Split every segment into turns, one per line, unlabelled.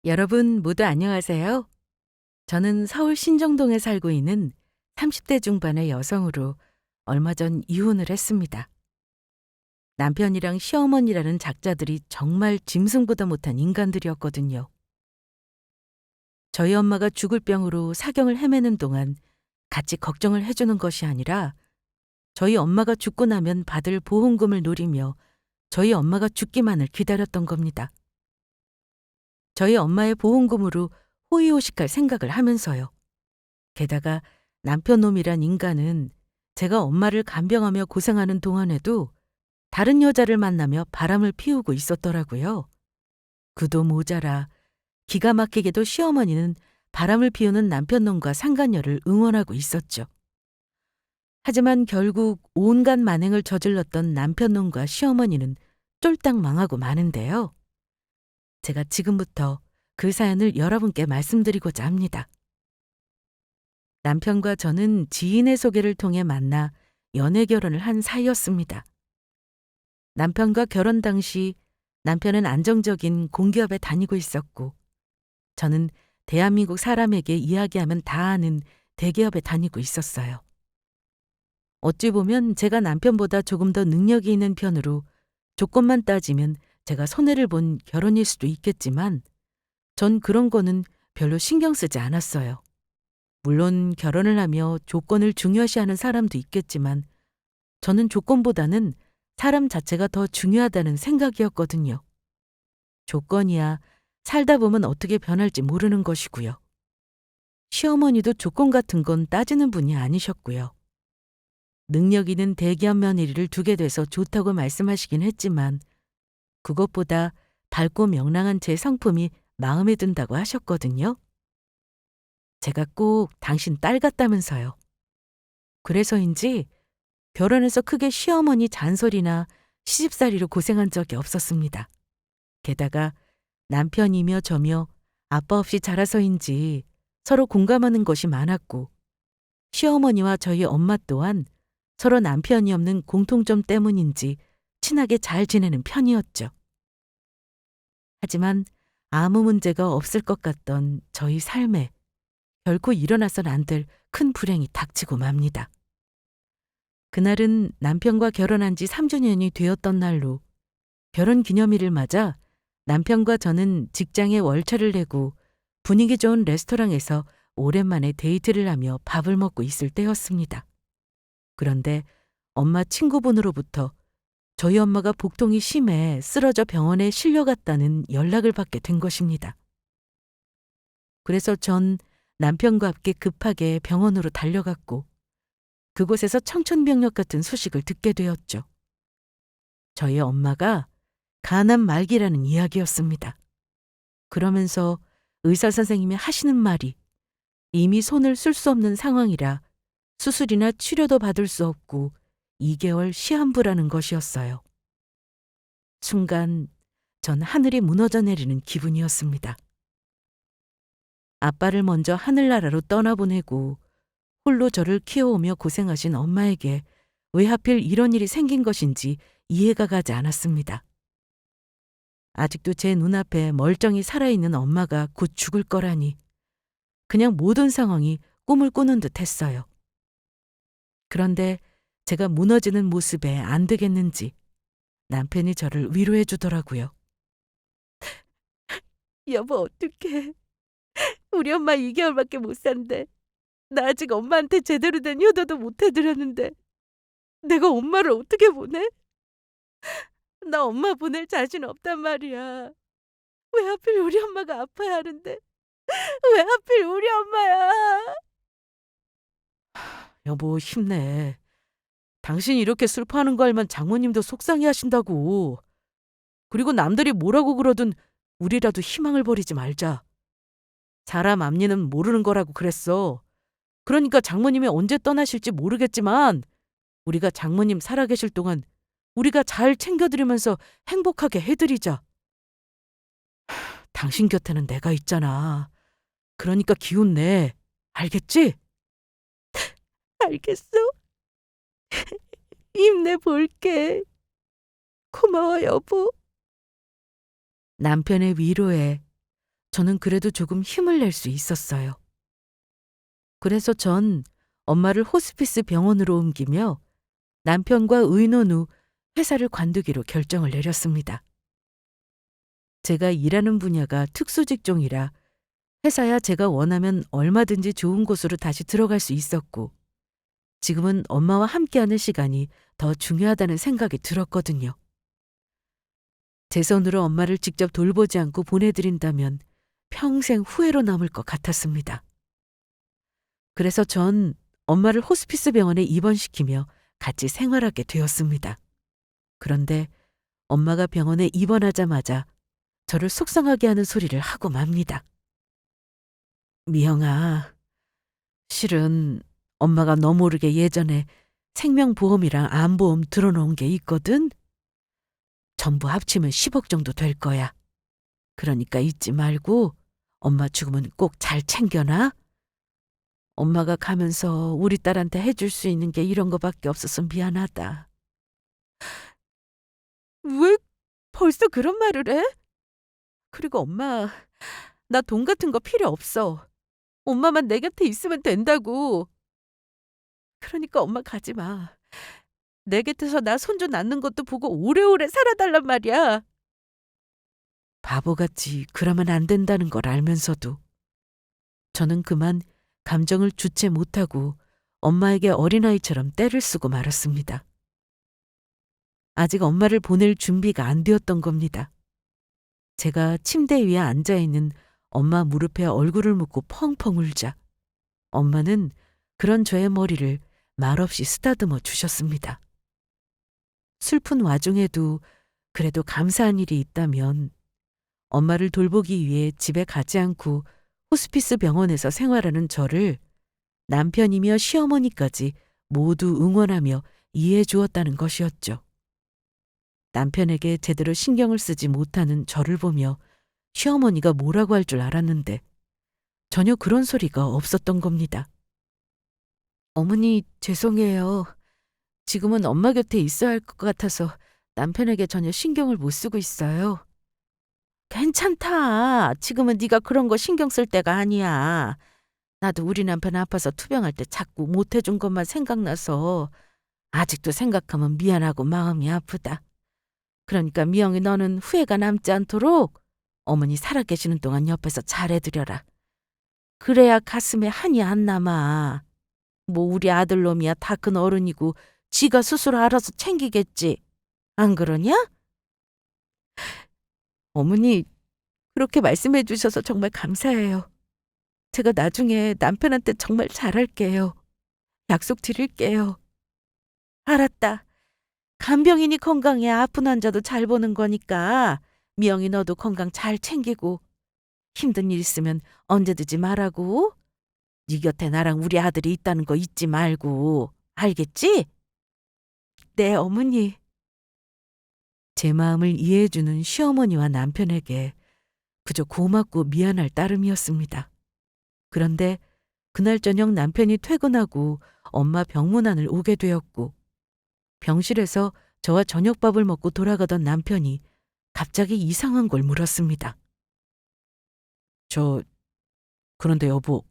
여러분 모두 안녕하세요. 저는 서울 신정동에 살고 있는 30대 중반의 여성으로 얼마 전 이혼을 했습니다. 남편이랑 시어머니라는 작자들이 정말 짐승보다 못한 인간들이었거든요. 저희 엄마가 죽을 병으로 사경을 헤매는 동안 같이 걱정을 해주는 것이 아니라 저희 엄마가 죽고 나면 받을 보험금을 노리며 저희 엄마가 죽기만을 기다렸던 겁니다. 저희 엄마의 보험금으로 호의호식할 생각을 하면서요. 게다가 남편 놈이란 인간은 제가 엄마를 간병하며 고생하는 동안에도 다른 여자를 만나며 바람을 피우고 있었더라고요. 그도 모자라 기가 막히게도 시어머니는 바람을 피우는 남편 놈과 상간녀를 응원하고 있었죠. 하지만 결국 온갖 만행을 저질렀던 남편 놈과 시어머니는 쫄딱 망하고 마는데요. 제가 지금부터 그 사연을 여러분께 말씀드리고자 합니다. 남편과 저는 지인의 소개를 통해 만나 연애 결혼을 한 사이였습니다. 남편과 결혼 당시 남편은 안정적인 공기업에 다니고 있었고 저는 대한민국 사람에게 이야기하면 다 아는 대기업에 다니고 있었어요. 어찌 보면 제가 남편보다 조금 더 능력이 있는 편으로 조건만 따지면 제가 손해를 본 결혼일 수도 있겠지만 전 그런 거는 별로 신경 쓰지 않았어요. 물론 결혼을 하며 조건을 중요시하는 사람도 있겠지만 저는 조건보다는 사람 자체가 더 중요하다는 생각이었거든요. 조건이야 살다 보면 어떻게 변할지 모르는 것이고요. 시어머니도 조건 같은 건 따지는 분이 아니셨고요. 능력 있는 대기업 며느리를 두게 돼서 좋다고 말씀하시긴 했지만 그것보다 밝고 명랑한 제 성품이 마음에 든다고 하셨거든요. 제가 꼭 당신 딸 같다면서요. 그래서인지 결혼해서 크게 시어머니 잔소리나 시집살이로 고생한 적이 없었습니다. 게다가 남편이며 저며 아빠 없이 자라서인지 서로 공감하는 것이 많았고 시어머니와 저희 엄마 또한 서로 남편이 없는 공통점 때문인지 친하게 잘 지내는 편이었죠. 하지만 아무 문제가 없을 것 같던 저희 삶에 결코 일어나선 안 될 큰 불행이 닥치고 맙니다. 그날은 남편과 결혼한 지 3주년이 되었던 날로 결혼 기념일을 맞아 남편과 저는 직장에 월차를 내고 분위기 좋은 레스토랑에서 오랜만에 데이트를 하며 밥을 먹고 있을 때였습니다. 그런데 엄마 친구분으로부터 저희 엄마가 복통이 심해 쓰러져 병원에 실려갔다는 연락을 받게 된 것입니다. 그래서 전 남편과 함께 급하게 병원으로 달려갔고 그곳에서 청천벽력 같은 소식을 듣게 되었죠. 저희 엄마가 간암 말기라는 이야기였습니다. 그러면서 의사 선생님이 하시는 말이 이미 손을 쓸 수 없는 상황이라 수술이나 치료도 받을 수 없고 2개월 시한부라는 것이었어요. 순간 전 하늘이 무너져 내리는 기분이었습니다. 아빠를 먼저 하늘나라로 떠나보내고 홀로 저를 키워오며 고생하신 엄마에게 왜 하필 이런 일이 생긴 것인지 이해가 가지 않았습니다. 아직도 제 눈앞에 멀쩡히 살아있는 엄마가 곧 죽을 거라니 그냥 모든 상황이 꿈을 꾸는 듯 했어요. 그런데 제가 무너지는 모습에 안 되겠는지 남편이 저를 위로해 주더라고요. 여보 어떡해. 우리 엄마 2개월밖에 못 산대. 나 아직 엄마한테 제대로 된 효도도 못 해드렸는데 내가 엄마를 어떻게 보내? 나 엄마 보낼 자신 없단 말이야. 왜 하필 우리 엄마가 아파야 하는데 왜 하필 우리 엄마야? 여보 힘내. 당신이 이렇게 슬퍼하는 거 알면 장모님도 속상해 하신다고. 그리고 남들이 뭐라고 그러든 우리라도 희망을 버리지 말자. 사람 앞니는 모르는 거라고 그랬어. 그러니까 장모님이 언제 떠나실지 모르겠지만 우리가 장모님 살아계실 동안 우리가 잘 챙겨드리면서 행복하게 해드리자. 당신 곁에는 내가 있잖아. 그러니까 기운 내. 알겠지? 알겠어. 힘내볼게. 고마워 여보. 남편의 위로에 저는 그래도 조금 힘을 낼 수 있었어요. 그래서 전 엄마를 호스피스 병원으로 옮기며 남편과 의논 후 회사를 관두기로 결정을 내렸습니다. 제가 일하는 분야가 특수 직종이라 회사야 제가 원하면 얼마든지 좋은 곳으로 다시 들어갈 수 있었고, 지금은 엄마와 함께하는 시간이 더 중요하다는 생각이 들었거든요. 제 손으로 엄마를 직접 돌보지 않고 보내드린다면 평생 후회로 남을 것 같았습니다. 그래서 전 엄마를 호스피스 병원에 입원시키며 같이 생활하게 되었습니다. 그런데 엄마가 병원에 입원하자마자 저를 속상하게 하는 소리를 하고 맙니다. 미영아, 실은 엄마가 너 모르게 예전에 생명보험이랑 암보험 들어놓은 게 있거든? 전부 합치면 10억 정도 될 거야. 그러니까 잊지 말고 엄마 죽으면 꼭 잘 챙겨놔. 엄마가 가면서 우리 딸한테 해줄 수 있는 게 이런 거밖에 없어서 미안하다. 왜 벌써 그런 말을 해? 그리고 엄마, 나 돈 같은 거 필요 없어. 엄마만 내 곁에 있으면 된다고. 그러니까 엄마 가지 마. 내 곁에서 나 손주 낳는 것도 보고 오래오래 살아달란 말이야. 바보같이 그러면 안 된다는 걸 알면서도 저는 그만 감정을 주체 못하고 엄마에게 어린아이처럼 떼를 쓰고 말았습니다. 아직 엄마를 보낼 준비가 안 되었던 겁니다. 제가 침대 위에 앉아있는 엄마 무릎에 얼굴을 묻고 펑펑 울자 엄마는 그런 저의 머리를 말없이 쓰다듬어 주셨습니다. 슬픈 와중에도 그래도 감사한 일이 있다면 엄마를 돌보기 위해 집에 가지 않고 호스피스 병원에서 생활하는 저를 남편이며 시어머니까지 모두 응원하며 이해해 주었다는 것이었죠. 남편에게 제대로 신경을 쓰지 못하는 저를 보며 시어머니가 뭐라고 할 줄 알았는데 전혀 그런 소리가 없었던 겁니다. 어머니, 죄송해요. 지금은 엄마 곁에 있어야 할 것 같아서 남편에게 전혀 신경을 못 쓰고 있어요. 괜찮다. 지금은 네가 그런 거 신경 쓸 때가 아니야. 나도 우리 남편 아파서 투병할 때 자꾸 못 해준 것만 생각나서 아직도 생각하면 미안하고 마음이 아프다. 그러니까 미영이 너는 후회가 남지 않도록 어머니 살아계시는 동안 옆에서 잘해드려라. 그래야 가슴에 한이 안 남아. 뭐 우리 아들놈이야 다 큰 어른이고 지가 스스로 알아서 챙기겠지. 안 그러냐? 어머니, 그렇게 말씀해 주셔서 정말 감사해요. 제가 나중에 남편한테 정말 잘할게요. 약속 드릴게요. 알았다. 간병인이 건강해 아픈 환자도 잘 보는 거니까 미영이 너도 건강 잘 챙기고 힘든 일 있으면 언제든지 말하고 네 곁에 나랑 우리 아들이 있다는 거 잊지 말고 알겠지? 네, 어머니. 제 마음을 이해해주는 시어머니와 남편에게 그저 고맙고 미안할 따름이었습니다. 그런데 그날 저녁 남편이 퇴근하고 엄마 병문안을 오게 되었고 병실에서 저와 저녁밥을 먹고 돌아가던 남편이 갑자기 이상한 걸 물었습니다. 그런데 여보,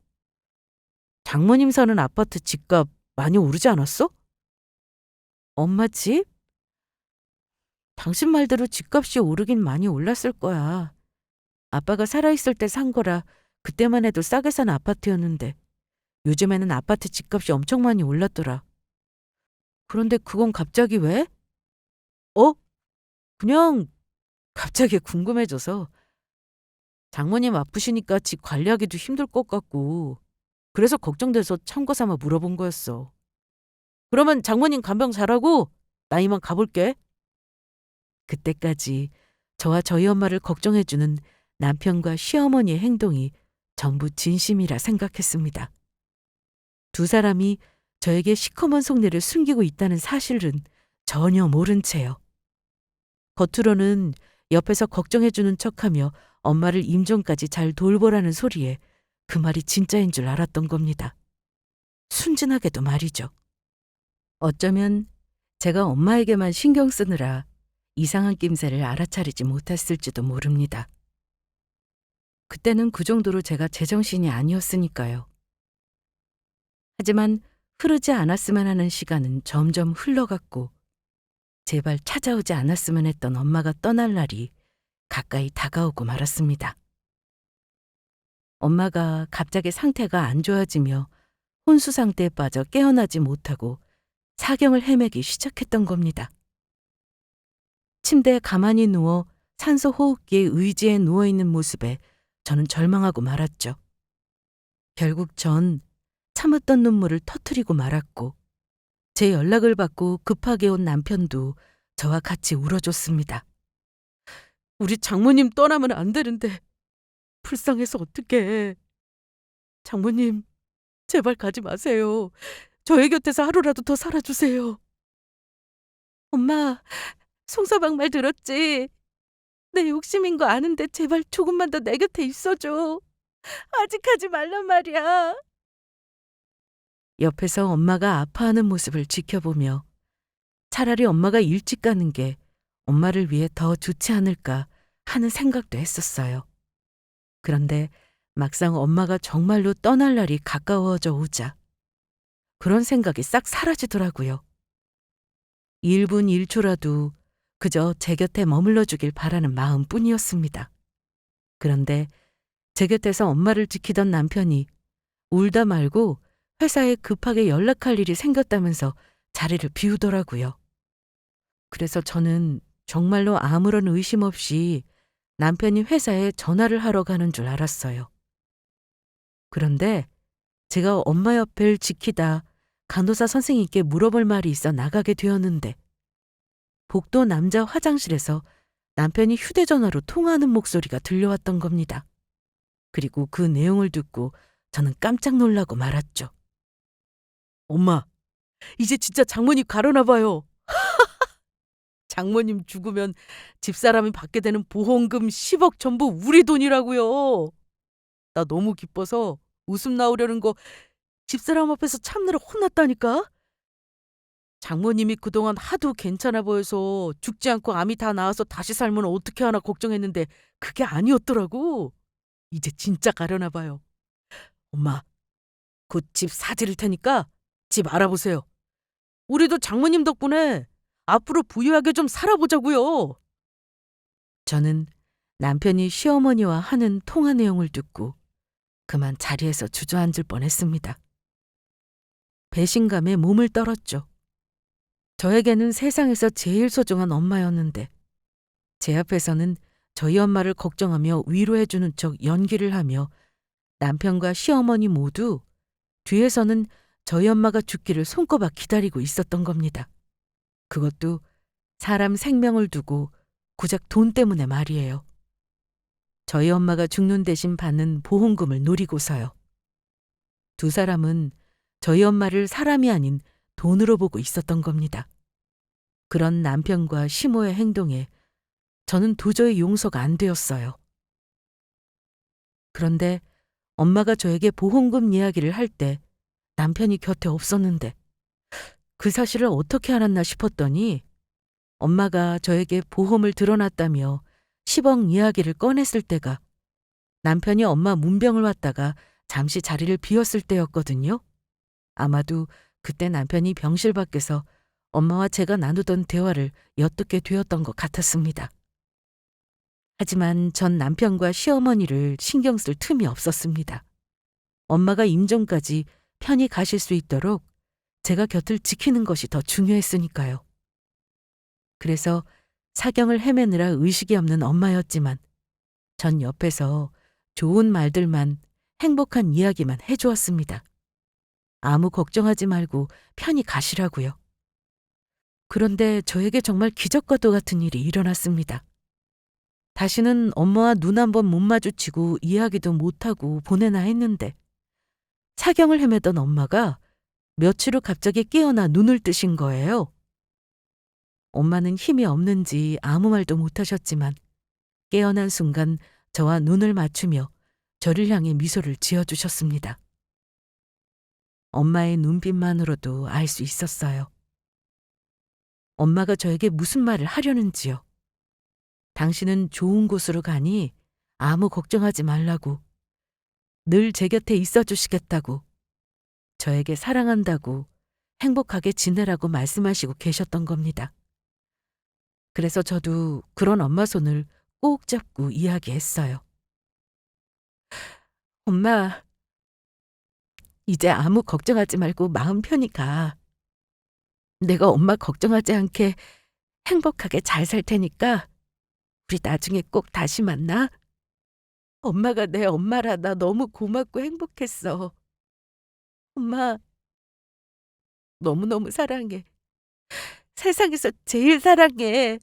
장모님 사는 아파트 집값 많이 오르지 않았어? 엄마 집? 당신 말대로 집값이 오르긴 많이 올랐을 거야. 아빠가 살아있을 때 산 거라 그때만 해도 싸게 산 아파트였는데 요즘에는 아파트 집값이 엄청 많이 올랐더라. 그런데 그건 갑자기 왜? 어? 그냥 갑자기 궁금해져서. 장모님 아프시니까 집 관리하기도 힘들 것 같고 그래서 걱정돼서 참고 삼아 물어본 거였어. 그러면 장모님 간병 잘하고 나 이만 가볼게. 그때까지 저와 저희 엄마를 걱정해주는 남편과 시어머니의 행동이 전부 진심이라 생각했습니다. 두 사람이 저에게 시커먼 속내를 숨기고 있다는 사실은 전혀 모른 채요. 겉으로는 옆에서 걱정해주는 척하며 엄마를 임종까지 잘 돌보라는 소리에 그 말이 진짜인 줄 알았던 겁니다. 순진하게도 말이죠. 어쩌면 제가 엄마에게만 신경 쓰느라 이상한 낌새를 알아차리지 못했을지도 모릅니다. 그때는 그 정도로 제가 제정신이 아니었으니까요. 하지만 흐르지 않았으면 하는 시간은 점점 흘러갔고 제발 찾아오지 않았으면 했던 엄마가 떠날 날이 가까이 다가오고 말았습니다. 엄마가 갑자기 상태가 안 좋아지며 혼수 상태에 빠져 깨어나지 못하고 사경을 헤매기 시작했던 겁니다. 침대에 가만히 누워 산소 호흡기에 의지해 누워있는 모습에 저는 절망하고 말았죠. 결국 전 참았던 눈물을 터뜨리고 말았고 제 연락을 받고 급하게 온 남편도 저와 같이 울어줬습니다. 우리 장모님 떠나면 안 되는데 불쌍해서 어떡해. 장모님 제발 가지 마세요. 저희 곁에서 하루라도 더 살아주세요. 엄마, 송서방 말 들었지? 내 욕심인 거 아는데 제발 조금만 더 내 곁에 있어줘. 아직 하지 말란 말이야. 옆에서 엄마가 아파하는 모습을 지켜보며 차라리 엄마가 일찍 가는 게 엄마를 위해 더 좋지 않을까 하는 생각도 했었어요. 그런데 막상 엄마가 정말로 떠날 날이 가까워져 오자 그런 생각이 싹 사라지더라고요. 1분 1초라도 그저 제 곁에 머물러 주길 바라는 마음뿐이었습니다. 그런데 제 곁에서 엄마를 지키던 남편이 울다 말고 회사에 급하게 연락할 일이 생겼다면서 자리를 비우더라고요. 그래서 저는 정말로 아무런 의심 없이 남편이 회사에 전화를 하러 가는 줄 알았어요. 그런데 제가 엄마 옆을 지키다 간호사 선생님께 물어볼 말이 있어 나가게 되었는데 복도 남자 화장실에서 남편이 휴대전화로 통화하는 목소리가 들려왔던 겁니다. 그리고 그 내용을 듣고 저는 깜짝 놀라고 말았죠. 엄마, 이제 진짜 장모님 가려나 봐요. 장모님 죽으면 집사람이 받게 되는 보험금 10억 전부 우리 돈이라고요. 나 너무 기뻐서 웃음 나오려는 거 집사람 앞에서 참느라 혼났다니까. 장모님이 그동안 하도 괜찮아 보여서 죽지 않고 암이 다 나아서 다시 살면 어떻게 하나 걱정했는데 그게 아니었더라고. 이제 진짜 가려나 봐요. 엄마, 곧 집 사드릴 테니까 집 알아보세요. 우리도 장모님 덕분에 앞으로 부유하게 좀 살아보자고요. 저는 남편이 시어머니와 하는 통화 내용을 듣고 그만 자리에서 주저앉을 뻔했습니다. 배신감에 몸을 떨었죠. 저에게는 세상에서 제일 소중한 엄마였는데 제 앞에서는 저희 엄마를 걱정하며 위로해주는 척 연기를 하며 남편과 시어머니 모두 뒤에서는 저희 엄마가 죽기를 손꼽아 기다리고 있었던 겁니다. 그것도 사람 생명을 두고 고작 돈 때문에 말이에요. 저희 엄마가 죽는 대신 받는 보험금을 노리고서요. 두 사람은 저희 엄마를 사람이 아닌 돈으로 보고 있었던 겁니다. 그런 남편과 시모의 행동에 저는 도저히 용서가 안 되었어요. 그런데 엄마가 저에게 보험금 이야기를 할 때 남편이 곁에 없었는데 그 사실을 어떻게 알았나 싶었더니 엄마가 저에게 보험을 들어놨다며 10억 이야기를 꺼냈을 때가 남편이 엄마 문병을 왔다가 잠시 자리를 비웠을 때였거든요. 아마도 그때 남편이 병실 밖에서 엄마와 제가 나누던 대화를 엿듣게 되었던 것 같았습니다. 하지만 전 남편과 시어머니를 신경 쓸 틈이 없었습니다. 엄마가 임종까지 편히 가실 수 있도록 제가 곁을 지키는 것이 더 중요했으니까요. 그래서 사경을 헤매느라 의식이 없는 엄마였지만 전 옆에서 좋은 말들만 행복한 이야기만 해주었습니다. 아무 걱정하지 말고 편히 가시라고요. 그런데 저에게 정말 기적과도 같은 일이 일어났습니다. 다시는 엄마와 눈 한 번 못 마주치고 이야기도 못하고 보내나 했는데 사경을 헤매던 엄마가 며칠 후 갑자기 깨어나 눈을 뜨신 거예요. 엄마는 힘이 없는지 아무 말도 못하셨지만 깨어난 순간 저와 눈을 맞추며 저를 향해 미소를 지어주셨습니다. 엄마의 눈빛만으로도 알 수 있었어요. 엄마가 저에게 무슨 말을 하려는지요. 당신은 좋은 곳으로 가니 아무 걱정하지 말라고, 늘 제 곁에 있어 주시겠다고, 저에게 사랑한다고, 행복하게 지내라고 말씀하시고 계셨던 겁니다. 그래서 저도 그런 엄마 손을 꼭 잡고 이야기했어요. 엄마, 이제 아무 걱정하지 말고 마음 편히 가. 내가 엄마 걱정하지 않게 행복하게 잘 살 테니까 우리 나중에 꼭 다시 만나. 엄마가 내 엄마라 나 너무 고맙고 행복했어. 엄마, 너무너무 사랑해. 세상에서 제일 사랑해.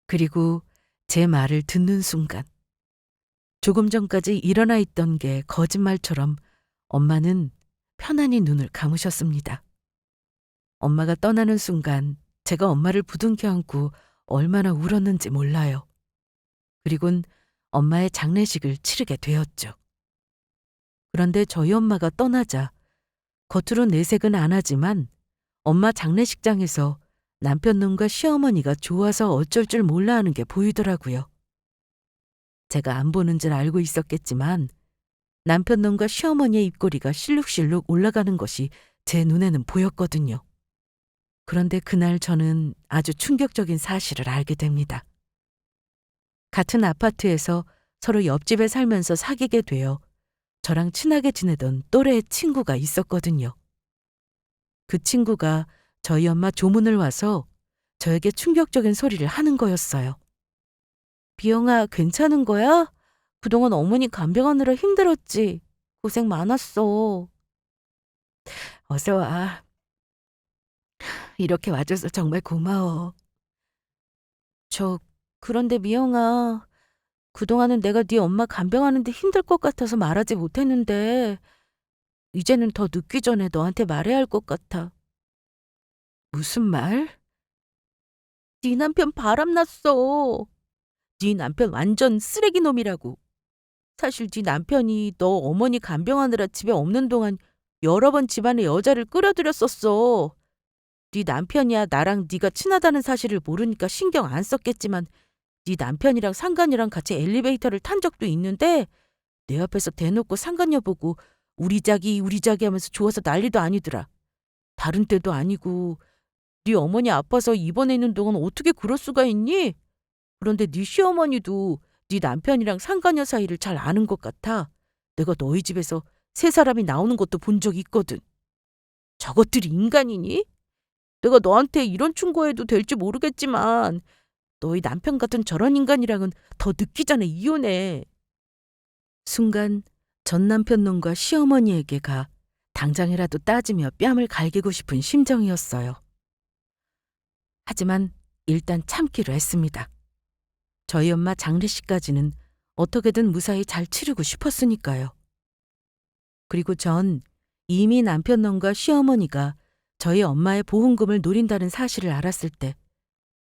그리고 제 말을 듣는 순간 조금 전까지 일어나 있던 게 거짓말처럼 엄마는 편안히 눈을 감으셨습니다. 엄마가 떠나는 순간 제가 엄마를 부둥켜 안고 얼마나 울었는지 몰라요. 그리곤 엄마의 장례식을 치르게 되었죠. 그런데 저희 엄마가 떠나자 겉으로 내색은 안 하지만 엄마 장례식장에서 남편 놈과 시어머니가 좋아서 어쩔 줄 몰라 하는 게 보이더라고요. 제가 안 보는 줄 알고 있었겠지만 남편 놈과 시어머니의 입꼬리가 실룩실룩 올라가는 것이 제 눈에는 보였거든요. 그런데 그날 저는 아주 충격적인 사실을 알게 됩니다. 같은 아파트에서 서로 옆집에 살면서 사귀게 되어 저랑 친하게 지내던 또래 친구가 있었거든요. 그 친구가 저희 엄마 조문을 와서 저에게 충격적인 소리를 하는 거였어요. 비영아, 괜찮은 거야? 그동안 어머니 간병하느라 힘들었지? 고생 많았어. 어서 와. 이렇게 와줘서 정말 고마워. 그런데 미영아, 그동안은 내가 네 엄마 간병하는데 힘들 것 같아서 말하지 못했는데 이제는 더 늦기 전에 너한테 말해야 할 것 같아. 무슨 말? 네 남편 바람났어. 네 남편 완전 쓰레기 놈이라고. 사실 네 남편이 너 어머니 간병하느라 집에 없는 동안 여러 번 집안에 여자를 끌어들였었어. 네 남편이야 나랑 네가 친하다는 사실을 모르니까 신경 안 썼겠지만 네 남편이랑 상간이랑 같이 엘리베이터를 탄 적도 있는데 내 앞에서 대놓고 상간 여보고 우리 자기 하면서 좋아서 난리도 아니더라. 다른 때도 아니고 네 어머니 아파서 입원해 있는 동안 어떻게 그럴 수가 있니? 그런데 네 시어머니도 네 남편이랑 상간녀 사이를 잘 아는 것 같아. 내가 너희 집에서 세 사람이 나오는 것도 본 적 있거든. 저것들이 인간이니? 내가 너한테 이런 충고해도 될지 모르겠지만 너희 남편 같은 저런 인간이랑은 더 늦기 전에 이혼해. 순간 전 남편 놈과 시어머니에게 가 당장이라도 따지며 뺨을 갈기고 싶은 심정이었어요. 하지만 일단 참기로 했습니다. 저희 엄마 장례식까지는 어떻게든 무사히 잘 치르고 싶었으니까요. 그리고 전 이미 남편 놈과 시어머니가 저희 엄마의 보험금을 노린다는 사실을 알았을 때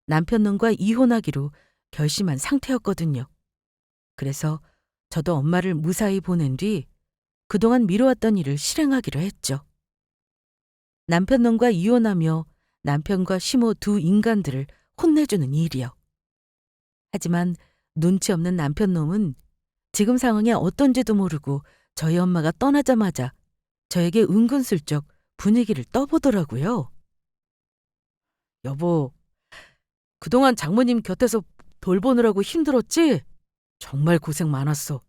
남편 놈과 이혼하기로 결심한 상태였거든요. 그래서 저도 엄마를 무사히 보낸 뒤 그동안 미뤄왔던 일을 실행하기로 했죠. 남편 놈과 이혼하며 남편과 시모 두 인간들을 혼내주는 일이요. 하지만 눈치 없는 남편 놈은 지금 상황에 어떤지도 모르고 저희 엄마가 떠나자마자 저에게 은근슬쩍 분위기를 떠보더라고요. 여보, 그동안 장모님 곁에서 돌보느라고 힘들었지? 정말 고생 많았어.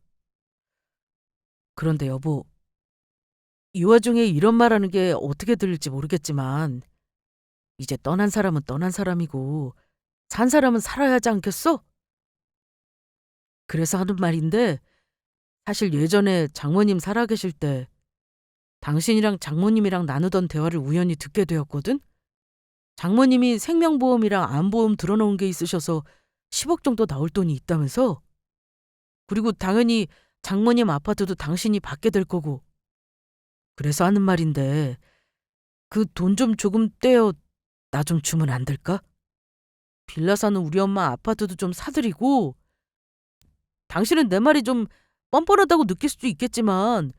그런데 여보, 이 와중에 이런 말하는 게 어떻게 들릴지 모르겠지만 이제 떠난 사람은 떠난 사람이고 산 사람은 살아야 하지 않겠어? 그래서 하는 말인데 사실 예전에 장모님 살아계실 때 당신이랑 장모님이랑 나누던 대화를 우연히 듣게 되었거든? 장모님이 생명보험이랑 암보험 들어놓은 게 있으셔서 10억 정도 나올 돈이 있다면서? 그리고 당연히 장모님 아파트도 당신이 받게 될 거고. 그래서 하는 말인데 그 돈 좀 조금 떼어 나 좀 주면 안 될까? 빌라 사는 우리 엄마 아파트도 좀 사드리고 당신은 내 말이 좀 뻔뻔하다고 느낄 수도 있겠지만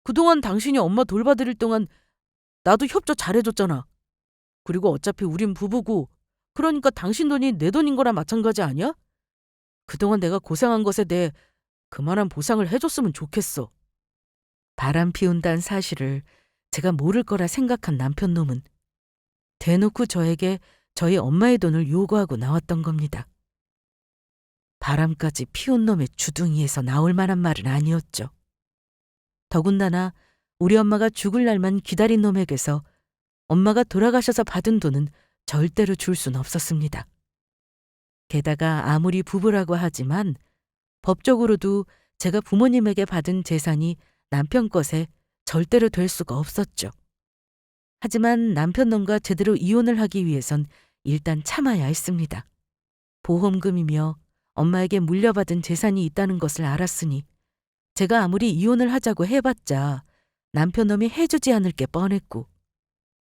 그동안 당신이 엄마 돌봐드릴 동안 나도 협조 잘해줬잖아. 그리고 어차피 우린 부부고 그러니까 당신 돈이 내 돈인 거랑 마찬가지 아니야? 그동안 내가 고생한 것에 대해 그만한 보상을 해줬으면 좋겠어. 바람 피운다는 사실을 제가 모를 거라 생각한 남편놈은 대놓고 저에게 저희 엄마의 돈을 요구하고 나왔던 겁니다. 바람까지 피운 놈의 주둥이에서 나올 만한 말은 아니었죠. 더군다나 우리 엄마가 죽을 날만 기다린 놈에게서 엄마가 돌아가셔서 받은 돈은 절대로 줄 순 없었습니다. 게다가 아무리 부부라고 하지만 법적으로도 제가 부모님에게 받은 재산이 남편 것에 절대로 될 수가 없었죠. 하지만 남편놈과 제대로 이혼을 하기 위해선 일단 참아야 했습니다. 보험금이며 엄마에게 물려받은 재산이 있다는 것을 알았으니 제가 아무리 이혼을 하자고 해봤자 남편놈이 해주지 않을 게 뻔했고,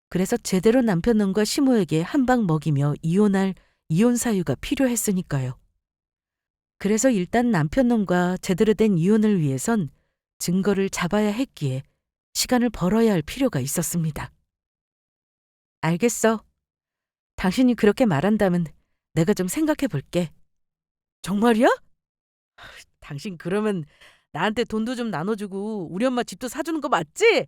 그래서 제대로 남편놈과 시모에게 한 방 먹이며 이혼할 이혼 사유가 필요했으니까요. 그래서 일단 남편놈과 제대로 된 이혼을 위해선 증거를 잡아야 했기에 시간을 벌어야 할 필요가 있었습니다. 알겠어. 당신이 그렇게 말한다면 내가 좀 생각해 볼게. 정말이야? 당신 그러면 나한테 돈도 좀 나눠주고 우리 엄마 집도 사주는 거 맞지?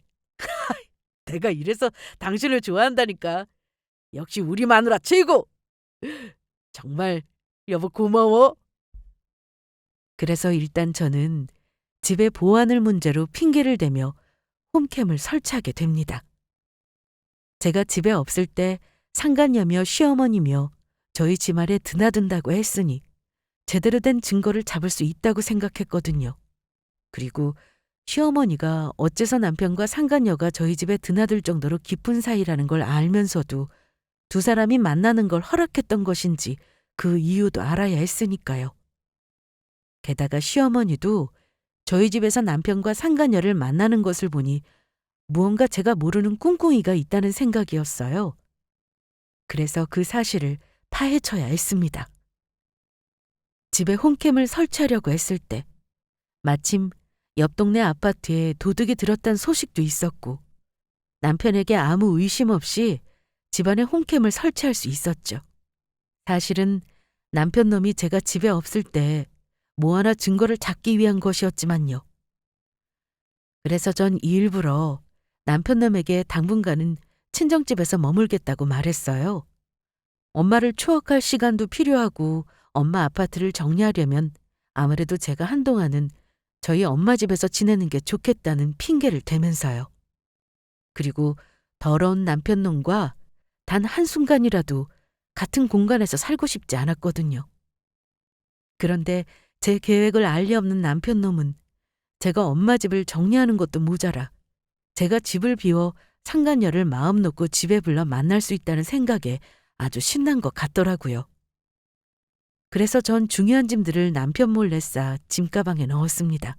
내가 이래서 당신을 좋아한다니까. 역시 우리 마누라 최고! 정말 여보 고마워. 그래서 일단 저는 집의 보안을 문제로 핑계를 대며 홈캠을 설치하게 됩니다. 제가 집에 없을 때 상간녀며 시어머니며 저희 집안에 드나든다고 했으니 제대로 된 증거를 잡을 수 있다고 생각했거든요. 그리고 시어머니가 어째서 남편과 상간녀가 저희 집에 드나들 정도로 깊은 사이라는 걸 알면서도 두 사람이 만나는 걸 허락했던 것인지 그 이유도 알아야 했으니까요. 게다가 시어머니도 저희 집에서 남편과 상간녀를 만나는 것을 보니 무언가 제가 모르는 꿍꿍이가 있다는 생각이었어요. 그래서 그 사실을 파헤쳐야 했습니다. 집에 홈캠을 설치하려고 했을 때 마침 옆 동네 아파트에 도둑이 들었다는 소식도 있었고, 남편에게 아무 의심 없이 집안에 홈캠을 설치할 수 있었죠. 사실은 남편놈이 제가 집에 없을 때 뭐 하나 증거를 잡기 위한 것이었지만요. 그래서 전 일부러 남편놈에게 당분간은 친정집에서 머물겠다고 말했어요. 엄마를 추억할 시간도 필요하고 엄마 아파트를 정리하려면 아무래도 제가 한동안은 저희 엄마 집에서 지내는 게 좋겠다는 핑계를 대면서요. 그리고 더러운 남편놈과 단 한순간이라도 같은 공간에서 살고 싶지 않았거든요. 그런데 제 계획을 알리 없는 남편놈은 제가 엄마 집을 정리하는 것도 모자라 제가 집을 비워 상간녀를 마음 놓고 집에 불러 만날 수 있다는 생각에 아주 신난 것 같더라고요. 그래서 전 중요한 짐들을 남편 몰래 싸 짐가방에 넣었습니다.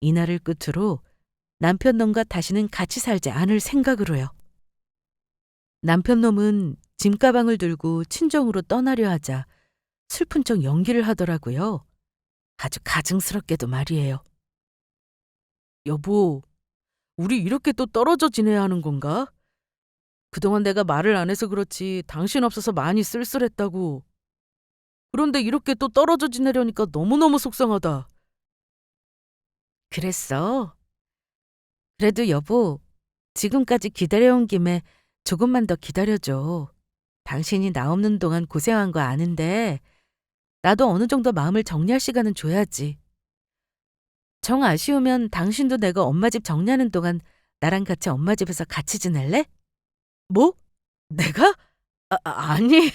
이날을 끝으로 남편놈과 다시는 같이 살지 않을 생각으로요. 남편놈은 짐가방을 들고 친정으로 떠나려 하자 슬픈 척 연기를 하더라고요. 아주 가증스럽게도 말이에요. 여보, 우리 이렇게 또 떨어져 지내야 하는 건가? 그동안 내가 말을 안 해서 그렇지 당신 없어서 많이 쓸쓸했다고. 그런데 이렇게 또 떨어져 지내려니까 너무너무 속상하다. 그랬어? 그래도 여보, 지금까지 기다려온 김에 조금만 더 기다려줘. 당신이 나 없는 동안 고생한 거 아는데 나도 어느 정도 마음을 정리할 시간은 줘야지. 정 아쉬우면 당신도 내가 엄마 집 정리하는 동안 나랑 같이 엄마 집에서 같이 지낼래? 뭐? 내가? 아니.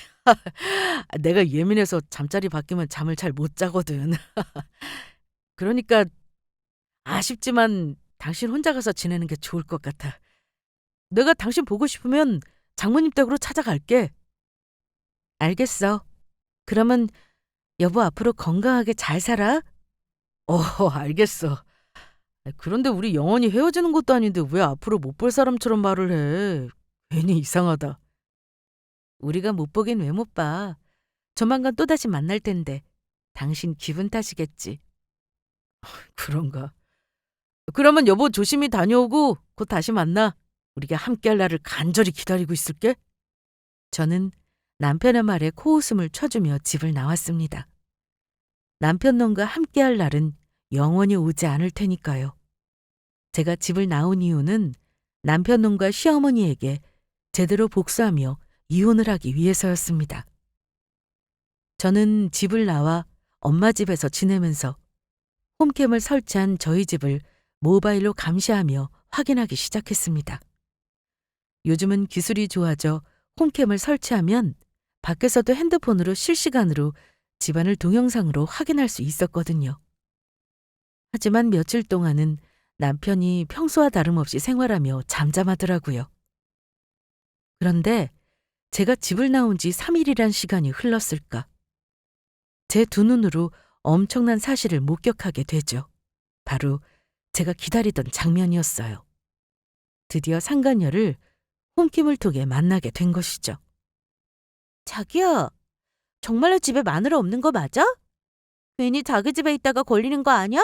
내가 예민해서 잠자리 바뀌면 잠을 잘 못 자거든. 그러니까 아쉽지만 당신 혼자 가서 지내는 게 좋을 것 같아. 내가 당신 보고 싶으면 장모님 댁으로 찾아갈게. 알겠어. 그러면 여보 앞으로 건강하게 잘 살아? 알겠어. 그런데 우리 영원히 헤어지는 것도 아닌데 왜 앞으로 못 볼 사람처럼 말을 해. 괜히 이상하다. 우리가 못 보긴 왜 못 봐. 조만간 또다시 만날 텐데 당신 기분 탓이겠지. 그런가. 그러면 여보 조심히 다녀오고 곧 다시 만나. 우리가 함께할 날을 간절히 기다리고 있을게. 저는 남편의 말에 코웃음을 쳐주며 집을 나왔습니다. 남편 놈과 함께할 날은 영원히 오지 않을 테니까요. 제가 집을 나온 이유는 남편 놈과 시어머니에게 제대로 복수하며 이혼을 하기 위해서였습니다. 저는 집을 나와 엄마 집에서 지내면서 홈캠을 설치한 저희 집을 모바일로 감시하며 확인하기 시작했습니다. 요즘은 기술이 좋아져 홈캠을 설치하면 밖에서도 핸드폰으로 실시간으로 집안을 동영상으로 확인할 수 있었거든요. 하지만 며칠 동안은 남편이 평소와 다름없이 생활하며 잠잠하더라고요. 그런데 제가 집을 나온 지 3일이란 시간이 흘렀을까. 제 두 눈으로 엄청난 사실을 목격하게 되죠. 바로 제가 기다리던 장면이었어요. 드디어 상간녀를 홈캠을 통해 만나게 된 것이죠. 자기야, 정말로 집에 마누라 없는 거 맞아? 괜히 자기 집에 있다가 걸리는 거 아니야?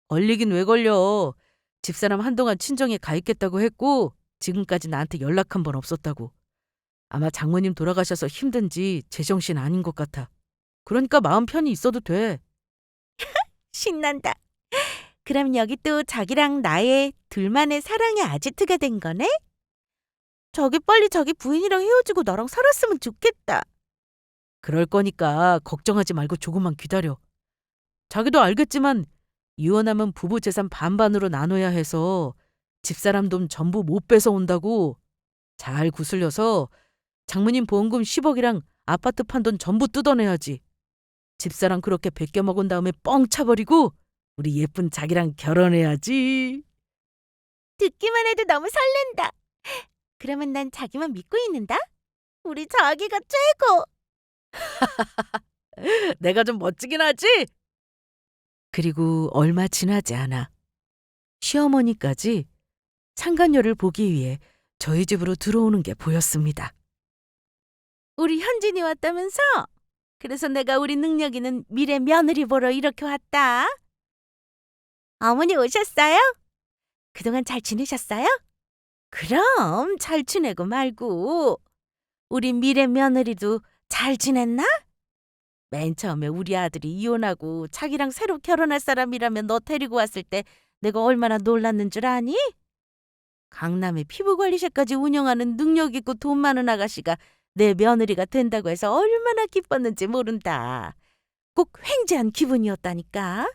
걸리긴 왜 걸려. 집사람 한동안 친정에 가 있겠다고 했고 지금까지 나한테 연락 한 번 없었다고. 아마 장모님 돌아가셔서 힘든지 제정신 아닌 것 같아. 그러니까 마음 편히 있어도 돼. 신난다. 그럼 여기 또 자기랑 나의 둘만의 사랑의 아지트가 된 거네? 자기 빨리 자기 부인이랑 헤어지고 나랑 살았으면 좋겠다. 그럴 거니까 걱정하지 말고 조금만 기다려. 자기도 알겠지만 이혼하면 부부 재산 반반으로 나눠야 해서 집사람 돈 전부 못 뺏어온다고. 잘 구슬려서 장모님 보험금 10억이랑 아파트 판 돈 전부 뜯어내야지. 집사람 그렇게 베껴먹은 다음에 뻥 차버리고 우리 예쁜 자기랑 결혼해야지. 듣기만 해도 너무 설렌다. 그러면 난 자기만 믿고 있는다. 우리 자기가 최고. 내가 좀 멋지긴 하지? 그리고 얼마 지나지 않아 시어머니까지 상간녀를 보기 위해 저희 집으로 들어오는 게 보였습니다. 우리 현진이 왔다면서? 그래서 내가 우리 능력 있는 미래 며느리 보러 이렇게 왔다. 어머니 오셨어요? 그동안 잘 지내셨어요? 그럼 잘 지내고 말고. 우리 미래 며느리도 잘 지냈나? 맨 처음에 우리 아들이 이혼하고 자기랑 새로 결혼할 사람이라면 너 데리고 왔을 때 내가 얼마나 놀랐는 줄 아니? 강남의 피부관리사까지 운영하는 능력 있고 돈 많은 아가씨가 내 며느리가 된다고 해서 얼마나 기뻤는지 모른다. 꼭 횡재한 기분이었다니까.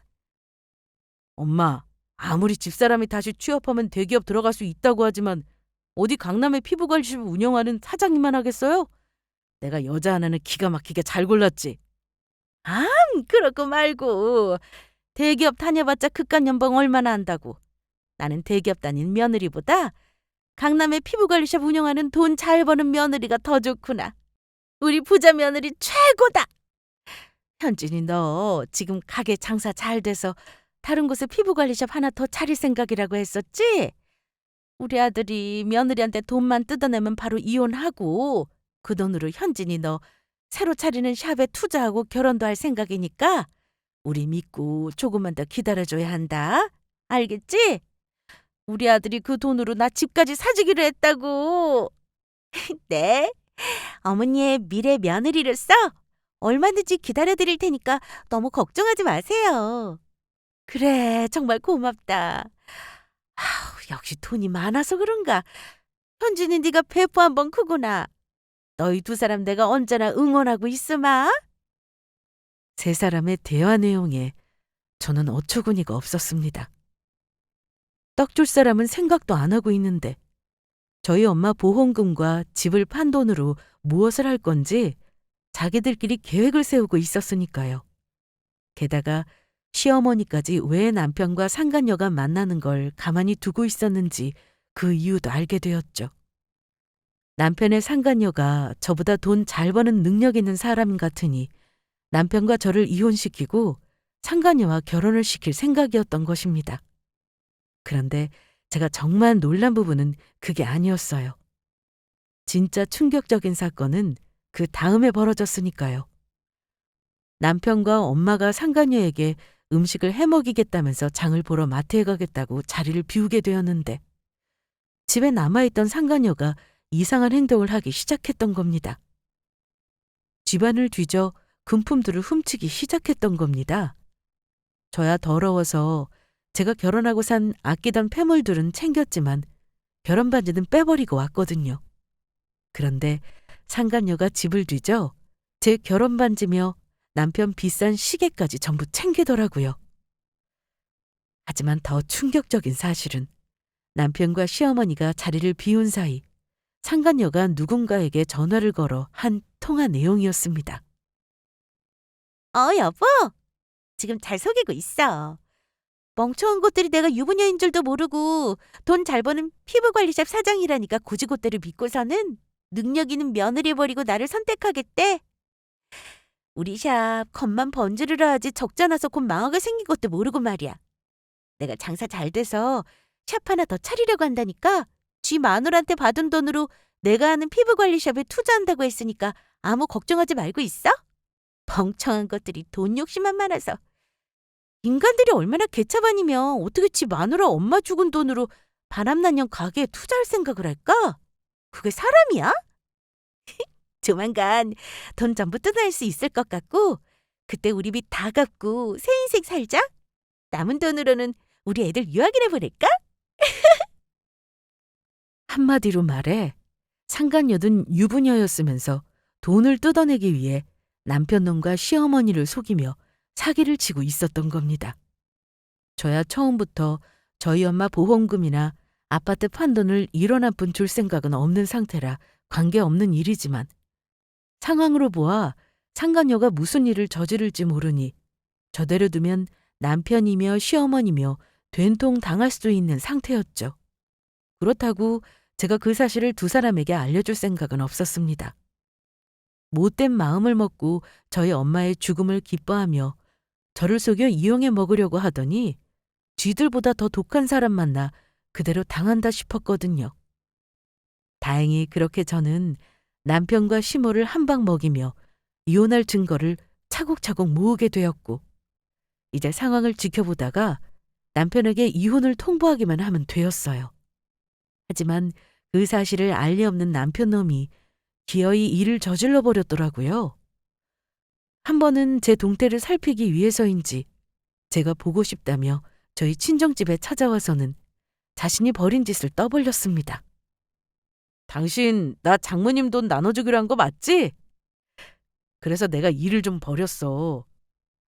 엄마, 아무리 집사람이 다시 취업하면 대기업 들어갈 수 있다고 하지만 어디 강남의 피부관리사를 운영하는 사장님만 하겠어요? 내가 여자 하나는 기가 막히게 잘 골랐지. 그렇고 말고. 대기업 다녀봤자 그깟 연봉 얼마나 한다고. 나는 대기업 다닌 며느리보다 강남의 피부관리샵 운영하는 돈 잘 버는 며느리가 더 좋구나. 우리 부자 며느리 최고다. 현진이 너 지금 가게 장사 잘 돼서 다른 곳에 피부관리샵 하나 더 차릴 생각이라고 했었지? 우리 아들이 며느리한테 돈만 뜯어내면 바로 이혼하고 그 돈으로 현진이 너 새로 차리는 샵에 투자하고 결혼도 할 생각이니까 우리 믿고 조금만 더 기다려줘야 한다. 알겠지? 우리 아들이 그 돈으로 나 집까지 사주기로 했다고. 네, 어머니의 미래 며느리로서 얼마든지 기다려드릴 테니까 너무 걱정하지 마세요. 그래, 정말 고맙다. 역시 돈이 많아서 그런가. 현진이 네가 배포 한번 크구나. 너희 두 사람 내가 언제나 응원하고 있으마. 세 사람의 대화 내용에 저는 어처구니가 없었습니다. 떡 줄 사람은 생각도 안 하고 있는데 저희 엄마 보험금과 집을 판 돈으로 무엇을 할 건지 자기들끼리 계획을 세우고 있었으니까요. 게다가 시어머니까지 왜 남편과 상간녀가 만나는 걸 가만히 두고 있었는지 그 이유도 알게 되었죠. 남편의 상간녀가 저보다 돈 잘 버는 능력 있는 사람 같으니 남편과 저를 이혼시키고 상간녀와 결혼을 시킬 생각이었던 것입니다. 그런데 제가 정말 놀란 부분은 그게 아니었어요. 진짜 충격적인 사건은 그 다음에 벌어졌으니까요. 남편과 엄마가 상간녀에게 음식을 해먹이겠다면서 장을 보러 마트에 가겠다고 자리를 비우게 되었는데 집에 남아있던 상간녀가 이상한 행동을 하기 시작했던 겁니다. 집안을 뒤져 금품들을 훔치기 시작했던 겁니다. 저야 더러워서 제가 결혼하고 산 아끼던 폐물들은 챙겼지만 결혼 반지는 빼버리고 왔거든요. 그런데 상간녀가 집을 뒤져 제 결혼 반지며 남편 비싼 시계까지 전부 챙기더라고요. 하지만 더 충격적인 사실은 남편과 시어머니가 자리를 비운 사이 상간녀가 누군가에게 전화를 걸어 한 통화 내용이었습니다.
여보. 지금 잘 속이고 있어. 멍청한 것들이 내가 유부녀인 줄도 모르고 돈 잘 버는 피부관리샵 사장이라니까 고지고대로 믿고서는 능력 있는 며느리 버리고 나를 선택하겠대. 우리 샵 겉만 번지르르 하지 적잖아서 곧 망하게 생긴 것도 모르고 말이야. 내가 장사 잘 돼서 샵 하나 더 차리려고 한다니까 쥐 마누라한테 받은 돈으로 내가 하는 피부관리샵에 투자한다고 했으니까 아무 걱정하지 말고 있어. 멍청한 것들이 돈 욕심만 많아서. 인간들이 얼마나 개차반이면 어떻게 지 마누라 엄마 죽은 돈으로 바람난 가게에 투자할 생각을 할까? 그게 사람이야? 조만간 돈 전부 뜯어낼 수 있을 것 같고 그때 우리 빚 다 갚고 새 인생 살자. 남은 돈으로는 우리 애들 유학이나 보낼까?
한마디로 말해 상간녀든 유부녀였으면서 돈을 뜯어내기 위해 남편 놈과 시어머니를 속이며 사기를 치고 있었던 겁니다. 저야 처음부터 저희 엄마 보험금이나 아파트 판돈을 1원 한 푼 줄 생각은 없는 상태라 관계없는 일이지만 상황으로 보아 상간녀가 무슨 일을 저지를지 모르니 저대로 두면 남편이며 시어머니며 된통 당할 수도 있는 상태였죠. 그렇다고 제가 그 사실을 두 사람에게 알려줄 생각은 없었습니다. 못된 마음을 먹고 저희 엄마의 죽음을 기뻐하며 저를 속여 이용해 먹으려고 하더니 쥐들보다 더 독한 사람 만나 그대로 당한다 싶었거든요. 다행히 그렇게 저는 남편과 시모를 한 방 먹이며 이혼할 증거를 차곡차곡 모으게 되었고 이제 상황을 지켜보다가 남편에게 이혼을 통보하기만 하면 되었어요. 하지만 그 사실을 알리 없는 남편 놈이 기어이 일을 저질러 버렸더라고요. 한 번은 제 동태를 살피기 위해서인지 제가 보고 싶다며 저희 친정집에 찾아와서는 자신이 벌인 짓을 떠벌렸습니다. 당신 나 장모님 돈 나눠주기로 한 거 맞지? 그래서 내가 일을 좀 벌였어.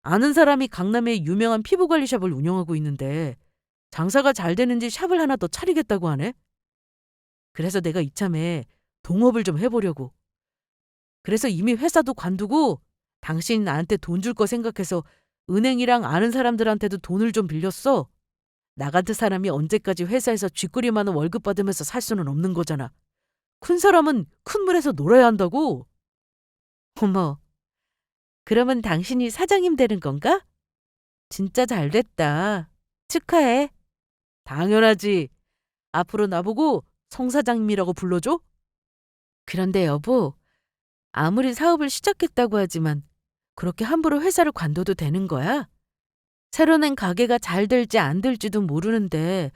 아는 사람이 강남에 유명한 피부관리샵을 운영하고 있는데 장사가 잘 되는지 샵을 하나 더 차리겠다고 하네. 그래서 내가 이참에 동업을 좀 해보려고. 그래서 이미 회사도 관두고 당신 나한테 돈 줄 거 생각해서 은행이랑 아는 사람들한테도 돈을 좀 빌렸어. 나 같은 사람이 언제까지 회사에서 쥐꼬리 많은 월급 받으면서 살 수는 없는 거잖아. 큰 사람은 큰 물에서 놀아야 한다고. 어머, 그러면 당신이 사장님 되는 건가? 진짜 잘 됐다. 축하해. 당연하지. 앞으로 나보고 성 사장님이라고 불러줘? 그런데 여보, 아무리 사업을 시작했다고 하지만 그렇게 함부로 회사를 관둬도 되는 거야? 새로 낸 가게가 잘 될지 안 될지도 모르는데